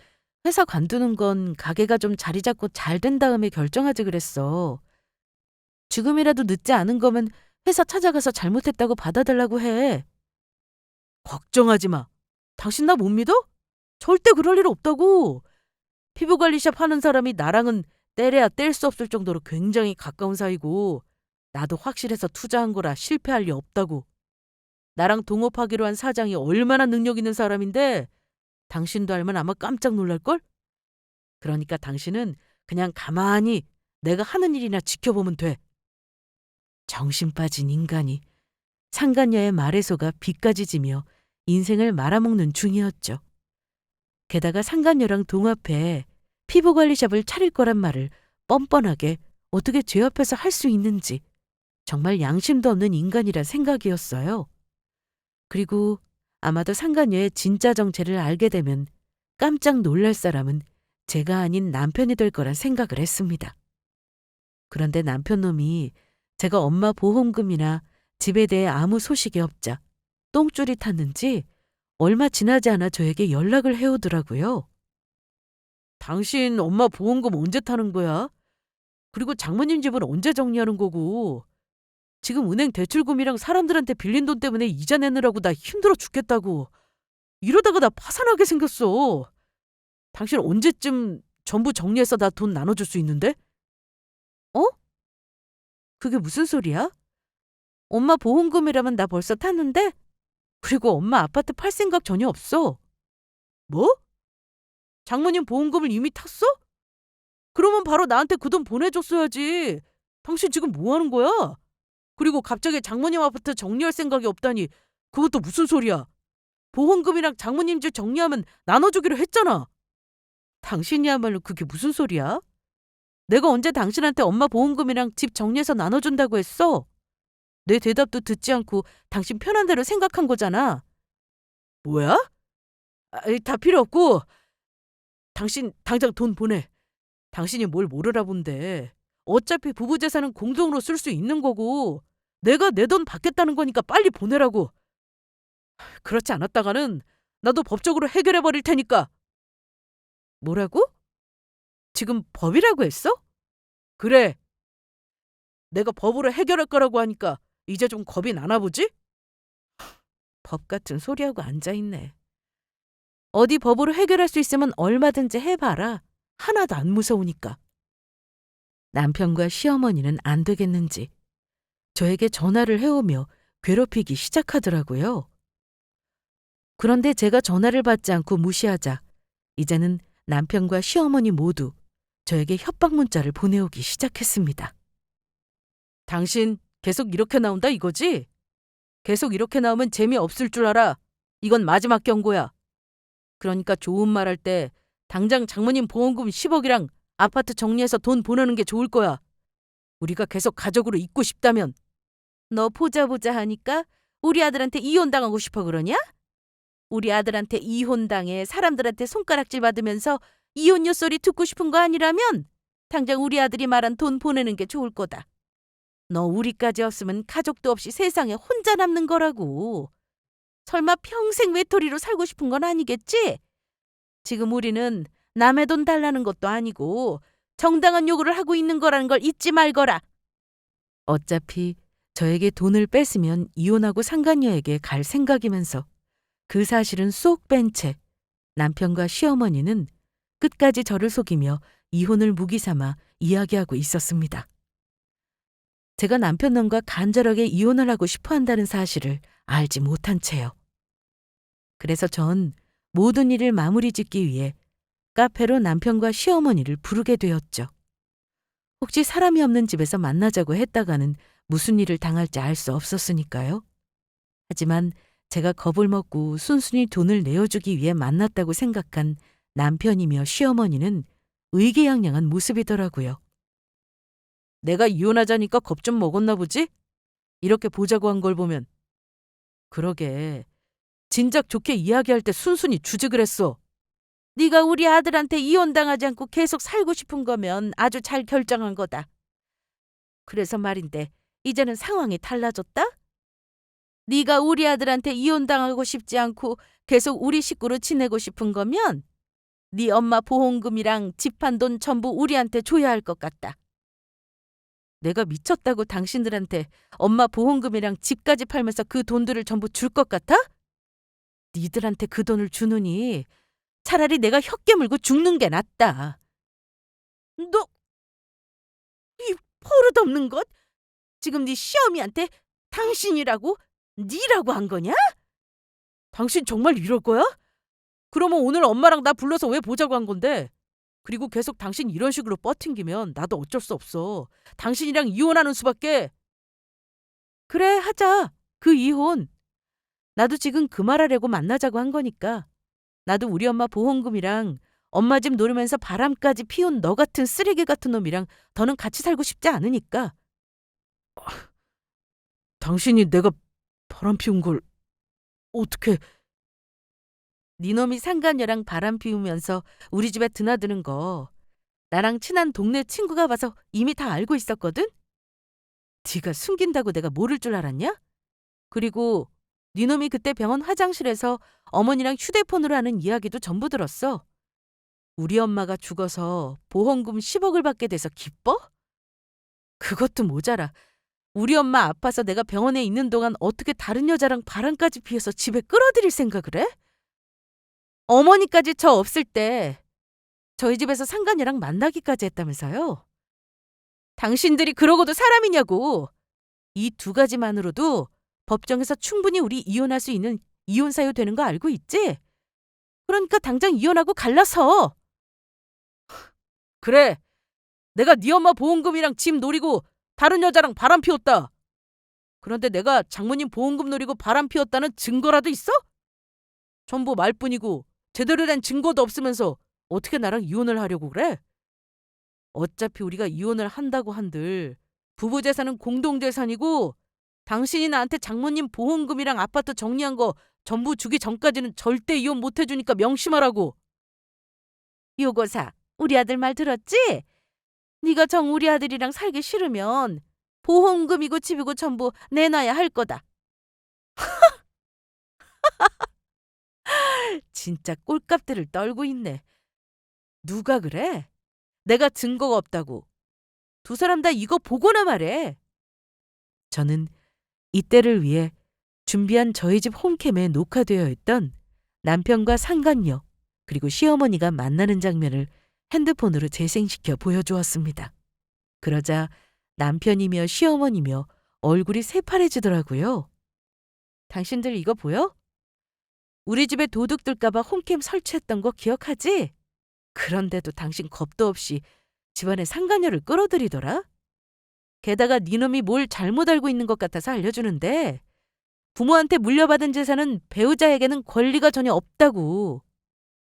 회사 관두는 건 가게가 좀 자리 잡고 잘 된 다음에 결정하지 그랬어. 지금이라도 늦지 않은 거면 회사 찾아가서 잘못했다고 받아달라고 해. 걱정하지 마. 당신 나 못 믿어? 절대 그럴 일 없다고. 피부관리샵 하는 사람이 나랑은 때려야 뗄 수 없을 정도로 굉장히 가까운 사이고 나도 확실해서 투자한 거라 실패할 리 없다고. 나랑 동업하기로 한 사장이 얼마나 능력 있는 사람인데 당신도 알면 아마 깜짝 놀랄걸? 그러니까 당신은 그냥 가만히 내가 하는 일이나 지켜보면 돼. 정신 빠진 인간이 상간녀의 말에 속아 비까지 지며 인생을 말아먹는 중이었죠. 게다가 상간녀랑 동업해 피부관리샵을 차릴 거란 말을 뻔뻔하게 어떻게 제 앞에서 할 수 있는지 정말 양심도 없는 인간이란 생각이었어요. 그리고 아마도 상간녀의 진짜 정체를 알게 되면 깜짝 놀랄 사람은 제가 아닌 남편이 될 거란 생각을 했습니다. 그런데 남편 놈이 제가 엄마 보험금이나 집에 대해 아무 소식이 없자 똥줄이 탔는지 얼마 지나지 않아 저에게 연락을 해오더라고요. 당신 엄마 보험금 언제 타는 거야? 그리고 장모님 집은 언제 정리하는 거고? 지금 은행 대출금이랑 사람들한테 빌린 돈 때문에 이자 내느라고 나 힘들어 죽겠다고. 이러다가 나 파산하게 생겼어. 당신 언제쯤 전부 정리해서 나 돈 나눠줄 수 있는데? 어? 그게 무슨 소리야? 엄마 보험금이라면 나 벌써 탔는데? 그리고 엄마 아파트 팔 생각 전혀 없어. 뭐? 장모님 보험금을 이미 탔어? 그러면 바로 나한테 그 돈 보내줬어야지. 당신 지금 뭐 하는 거야? 그리고 갑자기 장모님 아파트 정리할 생각이 없다니 그것도 무슨 소리야? 보험금이랑 장모님 집 정리하면 나눠주기로 했잖아. 당신이야말로 그게 무슨 소리야? 내가 언제 당신한테 엄마 보험금이랑 집 정리해서 나눠준다고 했어? 내 대답도 듣지 않고 당신 편한 대로 생각한 거잖아. 뭐야? 다 필요 없고 당신 당장 돈 보내. 당신이 뭘 모르나 본데. 어차피 부부 재산은 공동으로 쓸 수 있는 거고 내가 내 돈 받겠다는 거니까 빨리 보내라고. 그렇지 않았다가는 나도 법적으로 해결해 버릴 테니까. 뭐라고? 지금 법이라고 했어? 그래. 내가 법으로 해결할 거라고 하니까 이제 좀 겁이 나나 보지? 법 같은 소리하고 앉아있네. 어디 법으로 해결할 수 있으면 얼마든지 해봐라. 하나도 안 무서우니까. 남편과 시어머니는 안 되겠는지 저에게 전화를 해오며 괴롭히기 시작하더라고요. 그런데 제가 전화를 받지 않고 무시하자 이제는 남편과 시어머니 모두 저에게 협박 문자를 보내오기 시작했습니다. 당신 계속 이렇게 나온다 이거지? 계속 이렇게 나오면 재미없을 줄 알아. 이건 마지막 경고야. 그러니까 좋은 말 할 때 당장 장모님 보험금 10억이랑 아파트 정리해서 돈 보내는 게 좋을 거야. 우리가 계속 가족으로 있고 싶다면. 너 보자 하니까 우리 아들한테 이혼당하고 싶어 그러냐? 우리 아들한테 이혼당해 사람들한테 손가락질 받으면서 이혼녀 소리 듣고 싶은 거 아니라면 당장 우리 아들이 말한 돈 보내는 게 좋을 거다. 너 우리까지 없으면 가족도 없이 세상에 혼자 남는 거라고. 설마 평생 외톨이로 살고 싶은 건 아니겠지? 지금 우리는 남의 돈 달라는 것도 아니고 정당한 요구를 하고 있는 거라는 걸 잊지 말거라. 어차피 저에게 돈을 뺏으면 이혼하고 상간녀에게 갈 생각이면서 그 사실은 쏙 뺀 채 남편과 시어머니는 끝까지 저를 속이며 이혼을 무기 삼아 이야기하고 있었습니다. 제가 남편 놈과 간절하게 이혼을 하고 싶어 한다는 사실을 알지 못한 채요. 그래서 전 모든 일을 마무리 짓기 위해 카페로 남편과 시어머니를 부르게 되었죠. 혹시 사람이 없는 집에서 만나자고 했다가는 무슨 일을 당할지 알 수 없었으니까요. 하지만 제가 겁을 먹고 순순히 돈을 내어주기 위해 만났다고 생각한 남편이며 시어머니는 의기양양한 모습이더라고요. 내가 이혼하자니까 겁 좀 먹었나 보지? 이렇게 보자고 한 걸 보면. 그러게. 진작 좋게 이야기할 때 순순히 주직을 했어. 네가 우리 아들한테 이혼당하지 않고 계속 살고 싶은 거면 아주 잘 결정한 거다. 그래서 말인데 이제는 상황이 달라졌다? 네가 우리 아들한테 이혼당하고 싶지 않고 계속 우리 식구로 지내고 싶은 거면 네 엄마 보험금이랑 집 한 돈 전부 우리한테 줘야 할 것 같다. 내가 미쳤다고 당신들한테 엄마 보험금이랑 집까지 팔면서 그 돈들을 전부 줄 것 같아? 니들한테 그 돈을 주느니 차라리 내가 혀깨 물고 죽는 게 낫다. 너, 이 버릇없는 것? 지금 네 시어미한테 당신이라고? 니라고 한 거냐? 당신 정말 이럴 거야? 그러면 오늘 엄마랑 나 불러서 왜 보자고 한 건데? 그리고 계속 당신 이런 식으로 뻗팅기면 나도 어쩔 수 없어. 당신이랑 이혼하는 수밖에. 그래, 하자. 그 이혼. 나도 지금 그 말하려고 만나자고 한 거니까. 나도 우리 엄마 보험금이랑 엄마 집 노르면서 바람까지 피운 너 같은 쓰레기 같은 놈이랑 더는 같이 살고 싶지 않으니까. 당신이 내가 바람 피운 걸 어떻게... 네 놈이 상간녀랑 바람 피우면서 우리 집에 드나드는 거 나랑 친한 동네 친구가 봐서 이미 다 알고 있었거든? 네가 숨긴다고 내가 모를 줄 알았냐? 그리고 네 놈이 그때 병원 화장실에서 어머니랑 휴대폰으로 하는 이야기도 전부 들었어. 우리 엄마가 죽어서 보험금 10억을 받게 돼서 기뻐? 그것도 모자라. 우리 엄마 아파서 내가 병원에 있는 동안 어떻게 다른 여자랑 바람까지 피워서 집에 끌어들일 생각을 해? 어머니까지 저 없을 때 저희 집에서 상간이랑 만나기까지 했다면서요? 당신들이 그러고도 사람이냐고. 이 두 가지만으로도 법정에서 충분히 우리 이혼할 수 있는 이혼 사유 되는 거 알고 있지? 그러니까 당장 이혼하고 갈라서. 그래, 내가 네 엄마 보험금이랑 집 노리고 다른 여자랑 바람 피웠다. 그런데 내가 장모님 보험금 노리고 바람 피웠다는 증거라도 있어? 전부 말뿐이고 제대로 된 증거도 없으면서 어떻게 나랑 이혼을 하려고 그래? 어차피 우리가 이혼을 한다고 한들 부부 재산은 공동 재산이고 당신이 나한테 장모님 보험금이랑 아파트 정리한 거 전부 주기 전까지는 절대 이혼 못 해주니까 명심하라고. 요거사, 우리 아들 말 들었지? 네가 정 우리 아들이랑 살기 싫으면 보험금이고 집이고 전부 내놔야 할 거다. 진짜 꼴값들을 떨고 있네. 누가 그래? 내가 증거가 없다고. 두 사람 다 이거 보고나 말해. 저는 이때를 위해 준비한 저희 집 홈캠에 녹화되어 있던 남편과 상간녀 그리고 시어머니가 만나는 장면을 핸드폰으로 재생시켜 보여주었습니다. 그러자 남편이며 시어머니며 얼굴이 새파래지더라고요. 당신들 이거 보여? 우리 집에 도둑 들까봐 홈캠 설치했던 거 기억하지? 그런데도 당신 겁도 없이 집안에 상간녀를 끌어들이더라? 게다가 니놈이 뭘 잘못 알고 있는 것 같아서 알려주는데 부모한테 물려받은 재산은 배우자에게는 권리가 전혀 없다고.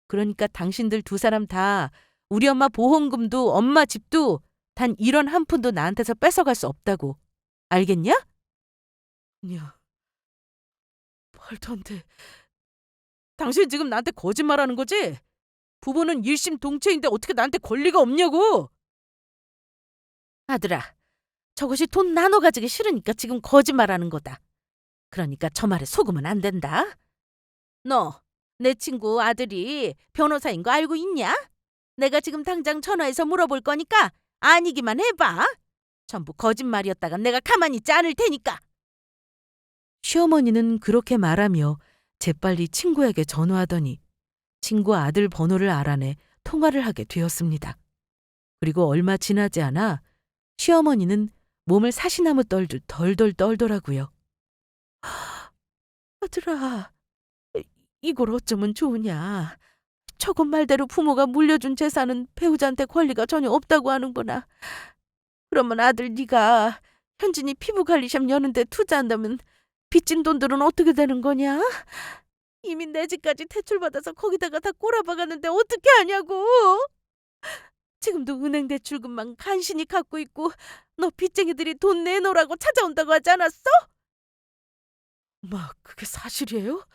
그러니까 당신들 두 사람 다 우리 엄마 보험금도 엄마 집도 단 1원 한 푼도 나한테서 뺏어갈 수 없다고. 알겠냐? 아니야. 말도 안 돼. 당신 지금 나한테 거짓말하는 거지? 부부는 일심동체인데 어떻게 나한테 권리가 없냐고. 아들아, 저것이 돈 나눠 가지기 싫으니까 지금 거짓말하는 거다. 그러니까 저 말에 속으면 안 된다. 너, 내 친구 아들이 변호사인 거 알고 있냐? 내가 지금 당장 전화해서 물어볼 거니까 아니기만 해봐. 전부 거짓말이었다가 내가 가만히 있지 않을 테니까. 시어머니는 그렇게 말하며 재빨리 친구에게 전화하더니 친구 아들 번호를 알아내 통화를 하게 되었습니다. 그리고 얼마 지나지 않아 시어머니는 몸을 사시나무 떨듯 덜덜 떨더라고요. 아들아, 이걸 어쩌면 좋으냐. 저것 말대로 부모가 물려준 재산은 배우자한테 권리가 전혀 없다고 하는구나. 그러면 아들 네가 현진이 피부관리샵 여는데 투자한다면 빚진 돈들은 어떻게 되는 거냐? 이미 내 집까지 대출받아서 거기다가 다 꼬라박았는데 어떻게 하냐고. 지금도 은행 대출금만 간신히 갖고 있고 너 빚쟁이들이 돈 내놓으라고 찾아온다고 하지 않았어? 엄마, 그게 사실이에요?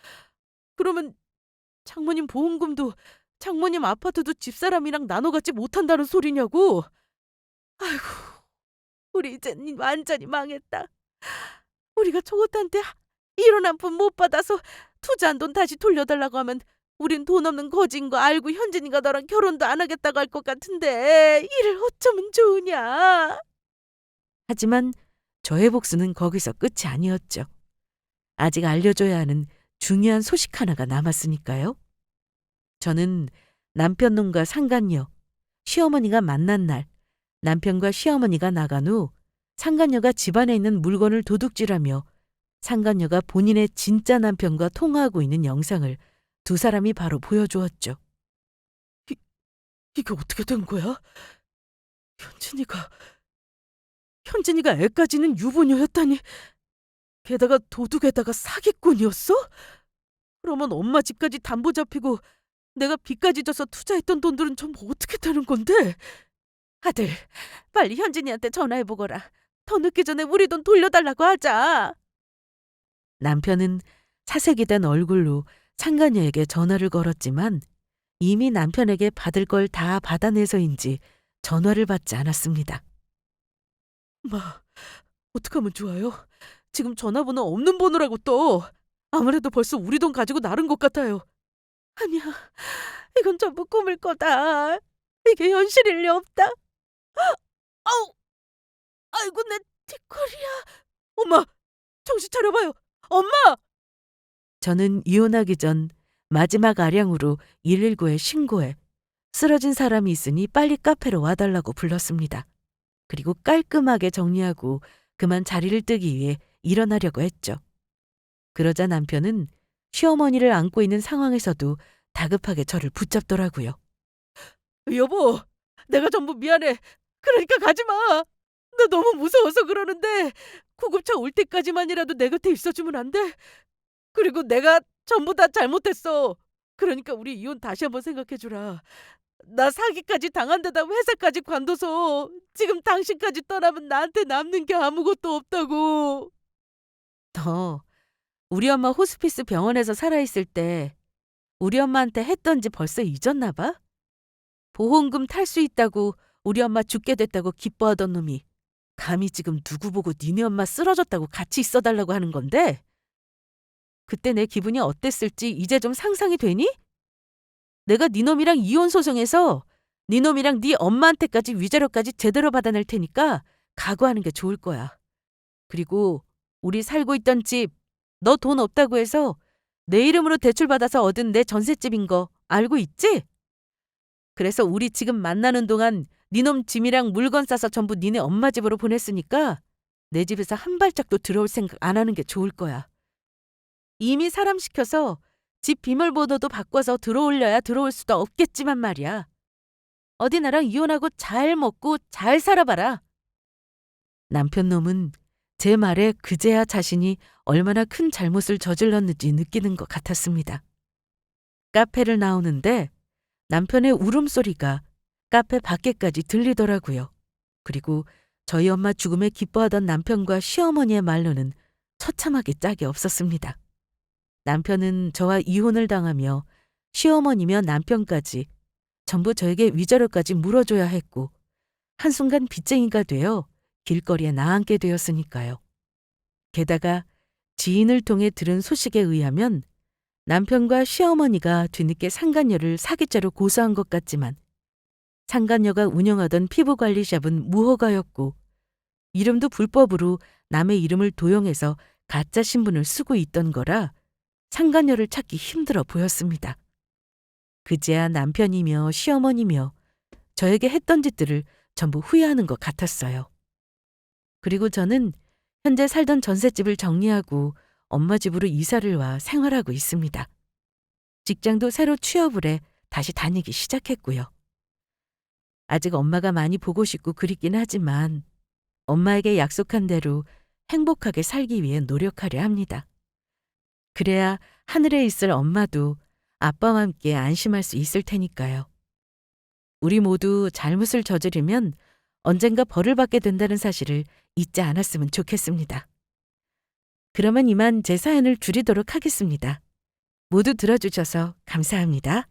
그러면 장모님 보험금도 장모님 아파트도 집사람이랑 나눠 갖지 못한다는 소리냐고. 아이고, 우리 이젠 완전히 망했다. 우리가 저것한테 1원 한 푼 못 받아서 투자한 돈 다시 돌려달라고 하면 우린 돈 없는 거지인 거 알고 현진이가 너랑 결혼도 안 하겠다고 할 것 같은데 이를 어쩌면 좋으냐. 하지만 저의 복수는 거기서 끝이 아니었죠. 아직 알려줘야 하는 중요한 소식 하나가 남았으니까요. 저는 남편 놈과 상간녀, 시어머니가 만난 날 남편과 시어머니가 나간 후 상간녀가 집안에 있는 물건을 도둑질하며 상간녀가 본인의 진짜 남편과 통화하고 있는 영상을 두 사람이 바로 보여주었죠. 이게 어떻게 된 거야? 현진이가 애까지는 유부녀였다니. 게다가 도둑에다가 사기꾼이었어? 그러면 엄마 집까지 담보 잡히고 내가 빚까지 져서 투자했던 돈들은 전부 어떻게 되는 건데? 아들, 빨리 현진이한테 전화해보거라. 더 늦기 전에 우리 돈 돌려달라고 하자. 남편은 사색이 된 얼굴로 상간녀에게 전화를 걸었지만 이미 남편에게 받을 걸 다 받아내서인지 전화를 받지 않았습니다. 엄마, 어떡하면 좋아요? 지금 전화번호 없는 번호라고 떠. 아무래도 벌써 우리 돈 가지고 나른 것 같아요. 아니야, 이건 전부 꿈일 거다. 이게 현실일 리 없다. 아우, 아이고 내 뒷골이야.
엄마, 정신 차려봐요. 엄마!
저는 이혼하기 전 마지막 아량으로 119에 신고해 쓰러진 사람이 있으니 빨리 카페로 와달라고 불렀습니다. 그리고 깔끔하게 정리하고 그만 자리를 뜨기 위해 일어나려고 했죠. 그러자 남편은 시어머니를 안고 있는 상황에서도 다급하게 저를 붙잡더라고요.
여보, 내가 전부 미안해. 그러니까 가지 마. 나 너무 무서워서 그러는데 구급차 올 때까지만이라도 내 곁에 있어주면 안 돼? 그리고 내가 전부 다 잘못했어. 그러니까 우리 이혼 다시 한번 생각해주라. 나 사기까지 당한 데다 회사까지 관둬서 지금 당신까지 떠나면 나한테 남는 게 아무것도 없다고.
너 우리 엄마 호스피스 병원에서 살아있을 때 우리 엄마한테 했던지 벌써 잊었나 봐? 보험금 탈 수 있다고 우리 엄마 죽게 됐다고 기뻐하던 놈이 감히 지금 누구 보고 니네 엄마 쓰러졌다고 같이 있어달라고 하는 건데? 그때 내 기분이 어땠을지 이제 좀 상상이 되니? 내가 네 놈이랑 이혼 소송해서 네 놈이랑 네 엄마한테까지 위자료까지 제대로 받아낼 테니까 각오하는 게 좋을 거야. 그리고 우리 살고 있던 집 너 돈 없다고 해서 내 이름으로 대출받아서 얻은 내 전셋집인 거 알고 있지? 그래서 우리 지금 만나는 동안 니놈 짐이랑 물건 싸서 전부 니네 엄마 집으로 보냈으니까 내 집에서 한 발짝도 들어올 생각 안 하는 게 좋을 거야. 이미 사람 시켜서 집 비밀번호도 바꿔서 들어올려야 들어올 수도 없겠지만 말이야. 어디 나랑 이혼하고 잘 먹고 잘 살아봐라. 남편 놈은 제 말에 그제야 자신이 얼마나 큰 잘못을 저질렀는지 느끼는 것 같았습니다. 카페를 나오는데 남편의 울음소리가 카페 밖에까지 들리더라고요. 그리고 저희 엄마 죽음에 기뻐하던 남편과 시어머니의 말로는 처참하게 짝이 없었습니다. 남편은 저와 이혼을 당하며 시어머니며 남편까지 전부 저에게 위자료까지 물어줘야 했고 한순간 빚쟁이가 되어 길거리에 나앉게 되었으니까요. 게다가 지인을 통해 들은 소식에 의하면 남편과 시어머니가 뒤늦게 상간녀를 사기죄로 고소한 것 같지만 상간녀가 운영하던 피부관리샵은 무허가였고 이름도 불법으로 남의 이름을 도용해서 가짜 신분을 쓰고 있던 거라 상간녀를 찾기 힘들어 보였습니다. 그제야 남편이며 시어머니며 저에게 했던 짓들을 전부 후회하는 것 같았어요. 그리고 저는 현재 살던 전셋집을 정리하고 엄마 집으로 이사를 와 생활하고 있습니다. 직장도 새로 취업을 해 다시 다니기 시작했고요. 아직 엄마가 많이 보고 싶고 그립긴 하지만 엄마에게 약속한 대로 행복하게 살기 위해 노력하려 합니다. 그래야 하늘에 있을 엄마도 아빠와 함께 안심할 수 있을 테니까요. 우리 모두 잘못을 저지르면 언젠가 벌을 받게 된다는 사실을 잊지 않았으면 좋겠습니다. 그러면 이만 제 사연을 줄이도록 하겠습니다. 모두 들어주셔서 감사합니다.